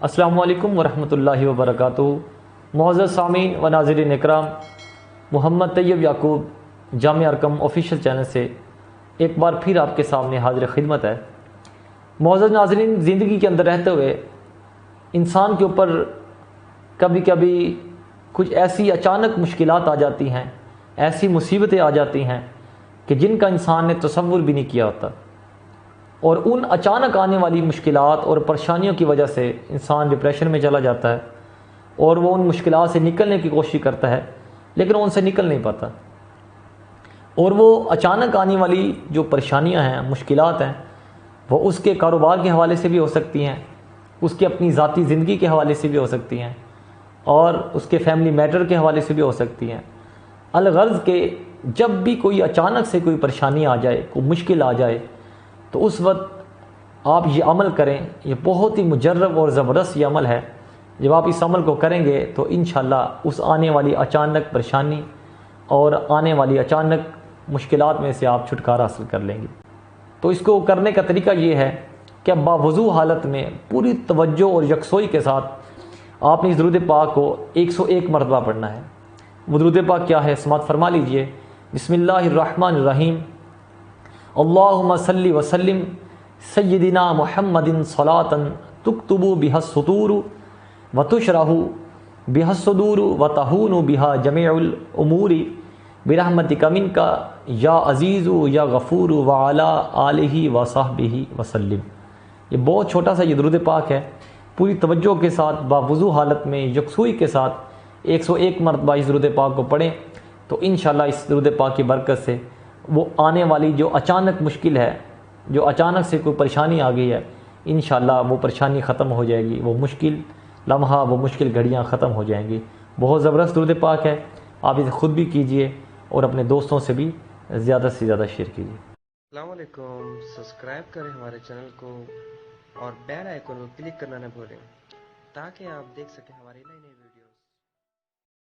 السلام علیکم ورحمۃ اللہ وبرکاتہ۔ معزز سامعین و ناظرین اکرام، محمد طیب یعقوب جامعہ ارقم آفیشیل چینل سے ایک بار پھر آپ کے سامنے حاضر خدمت ہے۔ معزز ناظرین، زندگی کے اندر رہتے ہوئے انسان کے اوپر کبھی کبھی کچھ ایسی اچانک مشکلات آ جاتی ہیں، ایسی مصیبتیں آ جاتی ہیں کہ جن کا انسان نے تصور بھی نہیں کیا ہوتا، اور ان اچانک آنے والی مشکلات اور پریشانیوں کی وجہ سے انسان ڈپریشن میں چلا جاتا ہے اور وہ ان مشکلات سے نکلنے کی کوشش کرتا ہے لیکن ان سے نکل نہیں پاتا۔ اور وہ اچانک آنے والی جو پریشانیاں ہیں، مشکلات ہیں، وہ اس کے کاروبار کے حوالے سے بھی ہو سکتی ہیں، اس کی اپنی ذاتی زندگی کے حوالے سے بھی ہو سکتی ہیں، اور اس کے فیملی میٹر کے حوالے سے بھی ہو سکتی ہیں۔ الغرض کہ جب بھی کوئی اچانک سے کوئی پریشانی آ جائے، کوئی مشکل آ جائے، تو اس وقت آپ یہ عمل کریں۔ یہ بہت ہی مجرب اور زبردست یہ عمل ہے۔ جب آپ اس عمل کو کریں گے تو انشاءاللہ اس آنے والی اچانک پریشانی اور آنے والی اچانک مشکلات میں سے آپ چھٹکارا حاصل کر لیں گے۔ تو اس کو کرنے کا طریقہ یہ ہے کہ باوضو حالت میں پوری توجہ اور یکسوئی کے ساتھ آپ نے اس درود پاک کو 101 مرتبہ پڑھنا ہے۔ وہ درود پاک کیا ہے؟ سماعت فرما لیجئے۔ بسم اللہ الرحمن الرحیم۔ اللہم صلی وسلم سیدنا محمد صلاۃ تکتب بها السطور وتشرح بها الصدور وتہون بها جميع الامور برحمتک منک یا عزیز یا غفور وعلی آلہ وصحبہ وسلم۔ یہ بہت چھوٹا سا یہ درود پاک ہے۔ پوری توجہ کے ساتھ باوضو حالت میں یکسوئی کے ساتھ 101 مرتبہ اس درود پاک کو پڑھیں تو انشاءاللہ اس درود پاک کی برکت سے وہ آنے والی جو اچانک مشکل ہے، جو اچانک سے کوئی پریشانی آ گئی ہے، انشاءاللہ وہ پریشانی ختم ہو جائے گی، وہ مشکل لمحہ، وہ مشکل گھڑیاں ختم ہو جائیں گی۔ بہت زبردست درود پاک ہے، آپ اسے خود بھی کیجئے اور اپنے دوستوں سے بھی زیادہ سے زیادہ شیئر کیجئے۔ السلام علیکم، سبسکرائب کریں ہمارے چینل کو اور بیل آئیکن کو کلک کرنا نہ بھولیں تاکہ آپ دیکھ سکیں ہماری نئی نئی